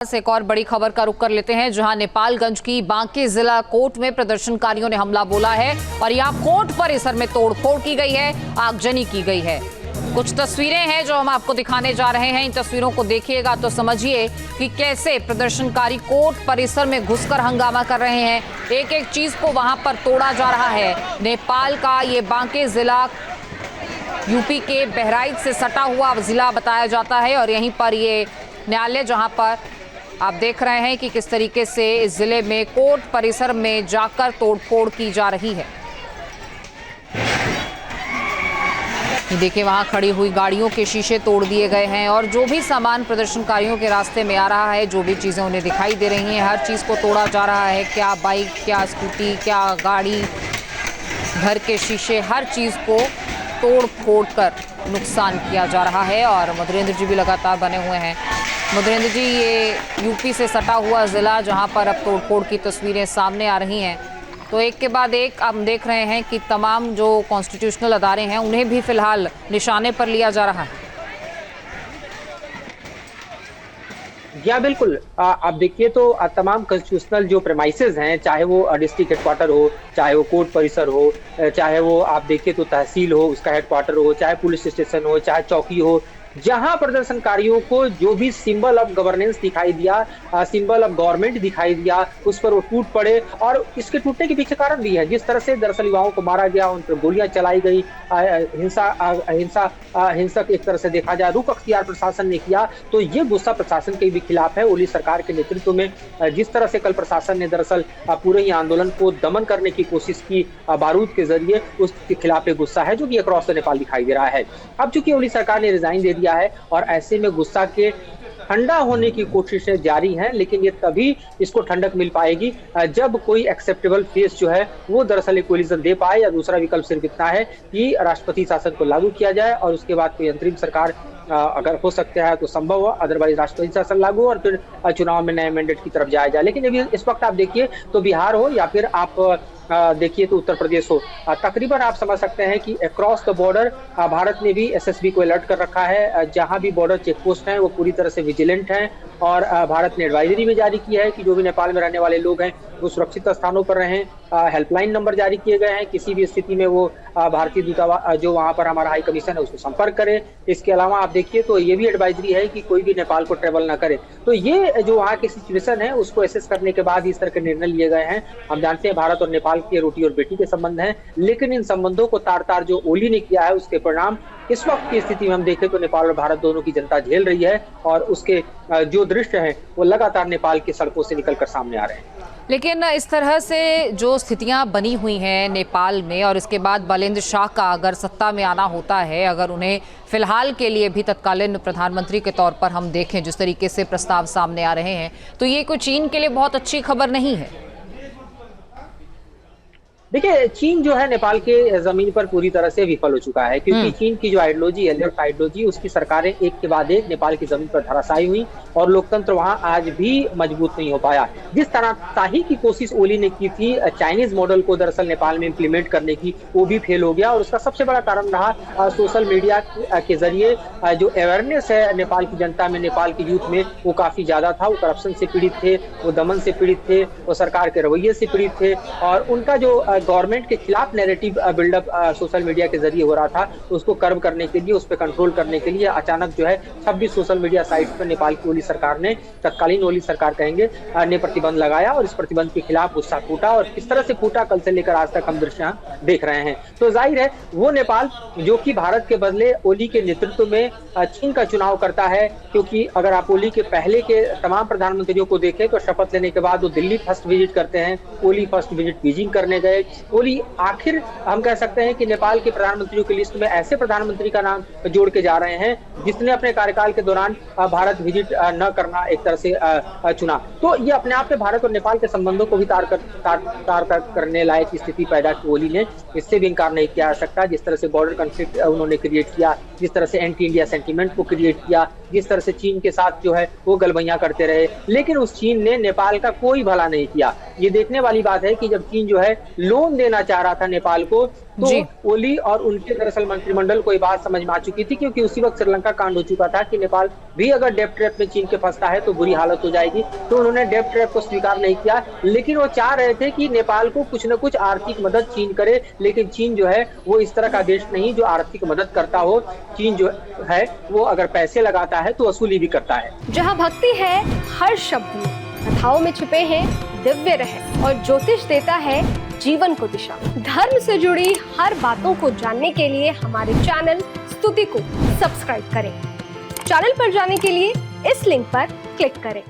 से एक और बड़ी खबर का रुख कर लेते हैं, जहां नेपालगंज की बांके जिला कोर्ट में प्रदर्शनकारियों ने हमला बोला है और यहां कोर्ट परिसर में तोड़फोड़ की गई है, आगजनी की गई है। कुछ तस्वीरें हैं जो हम आपको दिखाने जा रहे हैं। इन तस्वीरों को देखिएगा तो समझिए कि कैसे प्रदर्शनकारी कोर्ट परिसर में घुसकर हंगामा कर रहे हैं। एक एक चीज को वहां पर तोड़ा जा रहा है। नेपाल का ये बांके जिला यूपी के बहराइच से सटा हुआ जिला बताया जाता है और यहीं पर ये न्यायालय, जहां पर आप देख रहे हैं कि किस तरीके से इस जिले में कोर्ट परिसर में जाकर तोड़फोड़ की जा रही है। देखिए वहां खड़ी हुई गाड़ियों के शीशे तोड़ दिए गए हैं और जो भी सामान प्रदर्शनकारियों के रास्ते में आ रहा है, जो भी चीज़ें उन्हें दिखाई दे रही हैं, हर चीज़ को तोड़ा जा रहा है। क्या बाइक, क्या स्कूटी, क्या गाड़ी, घर के शीशे, हर चीज़ को तोड़ फोड़ कर नुकसान किया जा रहा है। और मधुरेंद्र जी भी लगातार बने हुए हैं। मधुरेंद्र जी, ये यूपी से सटा हुआ ज़िला जहां पर अब तोड़फोड़ की तस्वीरें सामने आ रही हैं, तो एक के बाद एक हम देख रहे हैं कि तमाम जो कॉन्स्टिट्यूशनल अदारे हैं उन्हें भी फिलहाल निशाने पर लिया जा रहा है। या बिल्कुल, आप देखिए तो तमाम कॉन्स्टिट्यूशनल जो प्रेमाइसेस हैं, चाहे वो डिस्ट्रिक्ट हेडक्वार्टर हो, चाहे वो कोर्ट परिसर हो, चाहे वो आप देखिए तो तहसील हो, उसका हेडक्वार्टर हो, चाहे पुलिस स्टेशन हो, चाहे चौकी हो, जहां प्रदर्शनकारियों को जो भी सिंबल ऑफ गवर्नेंस दिखाई दिया, सिंबल ऑफ गवर्नमेंट दिखाई दिया, उस पर वो टूट पड़े। और इसके टूटने के पीछे कारण भी है, जिस तरह से दरअसल युवाओं को मारा गया, उन पर गोलियां चलाई गई, हिंसक एक तरह से देखा जाए रुख अख्तियार प्रशासन ने किया। तो ये गुस्सा प्रशासन के भी खिलाफ है। ओली सरकार के नेतृत्व में जिस तरह से कल प्रशासन ने दरअसल पूरे ही आंदोलन को दमन करने की कोशिश की बारूद के जरिए, उसके खिलाफ एक गुस्सा है जो कि अक्रॉस नेपाल दिखाई दे रहा है। अब चूंकि ओली सरकार ने रिजाइन दे दिया है और ऐसे में गुस्सा के ठंडा होने की कोशिशें जारी हैं, लेकिन ये तभी इसको ठंडक मिल पाएगी जब कोई एक्सेप्टेबल फेस जो है वो दरअसल एक कोलिजन दे पाए। या दूसरा विकल्प सिर्फ इतना है कि राष्ट्रपति शासन को लागू किया जाए और उसके बाद कोई अंतरिम सरकार अगर हो सकता है तो संभव हो, अदरवाइज राष्ट्रपति शासन लागू और फिर चुनाव में नए मैंडेट की तरफ जाया जाए। लेकिन अभी इस वक्त आप देखिए तो बिहार हो या फिर आप देखिए तो उत्तर प्रदेश हो, तकरीबन आप समझ सकते हैं कि अक्रॉस द बॉर्डर भारत ने भी एसएसबी को अलर्ट कर रखा है। जहां भी बॉर्डर चेक पोस्ट हैं वो पूरी तरह से विजिलेंट हैं और भारत ने एडवाइजरी भी जारी की है कि जो भी नेपाल में रहने वाले लोग हैं वो सुरक्षित स्थानों पर रहें। हेल्पलाइन नंबर जारी किए गए हैं, किसी भी स्थिति में वो भारतीय दूतावास जो वहां पर हमारा हाई कमीशन है उसको संपर्क करें। इसके अलावा आप देखिए तो ये भी एडवाइजरी है कि कोई भी नेपाल को ट्रेवल ना करे। तो ये जो वहाँ की सिचुएशन है उसको एसेस करने के बाद इस तरह के निर्णय लिए गए हैं। हम जानते हैं भारत और नेपाल के रोटी और बेटी के संबंध हैं, लेकिन इन संबंधों को तार तार जो ओली ने किया है उसके परिणाम इस वक्त की स्थिति में हम देखें तो नेपाल और भारत दोनों की जनता झेल रही है और उसके जो दृश्य हैं वो लगातार नेपाल की सड़कों से निकलकर सामने आ रहे हैं। लेकिन इस तरह से जो स्थितियां बनी हुई हैं नेपाल में और इसके बाद बलेंद्र शाह का अगर सत्ता में आना होता है, अगर उन्हें फिलहाल के लिए भी तत्कालीन प्रधानमंत्री के तौर पर हम देखें जिस तरीके से प्रस्ताव सामने आ रहे हैं, तो ये कोई चीन के लिए बहुत अच्छी खबर नहीं है। देखिए, चीन जो है नेपाल के जमीन पर पूरी तरह से विफल हो चुका है, क्योंकि चीन की जो आइडियोलॉजी है, लेफ्ट आइडियोलॉजी, उसकी सरकारें एक के बाद एक नेपाल की जमीन पर धराशायी हुई और लोकतंत्र वहां आज भी मजबूत नहीं हो पाया। जिस तरह ताही की कोशिश ओली ने की थी चाइनीज मॉडल को दरअसल नेपाल में इम्प्लीमेंट करने की, वो भी फेल हो गया। और उसका सबसे बड़ा कारण रहा सोशल मीडिया के जरिए जो अवेयरनेस है नेपाल की जनता में, नेपाल के यूथ में, वो काफी ज्यादा था। वो करप्शन से पीड़ित थे, वो दमन से पीड़ित थे, वो सरकार के रवैये से पीड़ित थे और उनका जो गवर्नमेंट के खिलाफ नैरेटिव बिल्डअप सोशल मीडिया के जरिए हो रहा था, उसको कर्व करने के लिए, उस पर कंट्रोल करने के लिए अचानक जो है 26 सोशल मीडिया साइट्स पर नेपाल की ओली सरकार ने, तत्कालीन ओली सरकार कहेंगे, ने प्रतिबंध लगाया और इस प्रतिबंध के खिलाफ गुस्सा फूटा। और किस तरह से फूटा कल से लेकर आज तक हम दृश्य देख रहे हैं। तो जाहिर है वो नेपाल जो कि भारत के बदले ओली के नेतृत्व में चीन का चुनाव करता है, क्योंकि अगर आप ओली के पहले के तमाम प्रधानमंत्रियों को देखें तो शपथ लेने के बाद वो दिल्ली फर्स्ट विजिट करते हैं, ओली फर्स्ट विजिट बीजिंग करने गए। ओली आखिर हम कह सकते हैं कि नेपाल के प्रधानमंत्रियों की लिस्ट में ऐसे प्रधानमंत्री का नाम जोड़ के जा रहे हैं जिसने अपने कार्यकाल के दौरान भारत विजिट न करना एक तरह से चुना। तो ये अपने आप में भारत और नेपाल के संबंधों को भी तार करने लायक स्थिति पैदा की ओली ने, इससे भी इनकार नहीं किया जा सकता। जिस तरह से बॉर्डर कॉन्फ्लिक्ट उन्होंने क्रिएट किया, जिस तरह से एंटी इंडिया सेंटीमेंट को क्रिएट किया, जिस तरह से चीन के साथ जो है वो गलबैयां करते रहे, लेकिन उस चीन ने नेपाल का कोई भला नहीं किया। ये देखने वाली बात है कि जब चीन जो है लो लोन देना चाह रहा था नेपाल को, जी। तो ओली और उनके दरअसल मंत्रिमंडल को ये बात समझ में आ चुकी थी, क्योंकि उसी वक्त श्रीलंका कांड हो चुका था कि नेपाल भी अगर डेब्ट ट्रैप में चीन के फंसता है तो बुरी हालत हो जाएगी। तो उन्होंने डेब्ट ट्रैप को स्वीकार नहीं किया, लेकिन वो चाह रहे थे कि नेपाल को कुछ न कुछ आर्थिक मदद चीन करे। लेकिन चीन जो है वो इस तरह का देश नहीं जो आर्थिक मदद करता हो। चीन जो है वो अगर पैसे लगाता है तो वसूली भी करता है। जहाँ भक्ति है हर शब्द में, कथाओं में छुपे हैं दिव्य रहस्य और ज्योतिष देता है जीवन को दिशा। धर्म से जुड़ी हर बातों को जानने के लिए हमारे चैनल स्तुति को सब्सक्राइब करें। चैनल पर जाने के लिए इस लिंक पर क्लिक करें।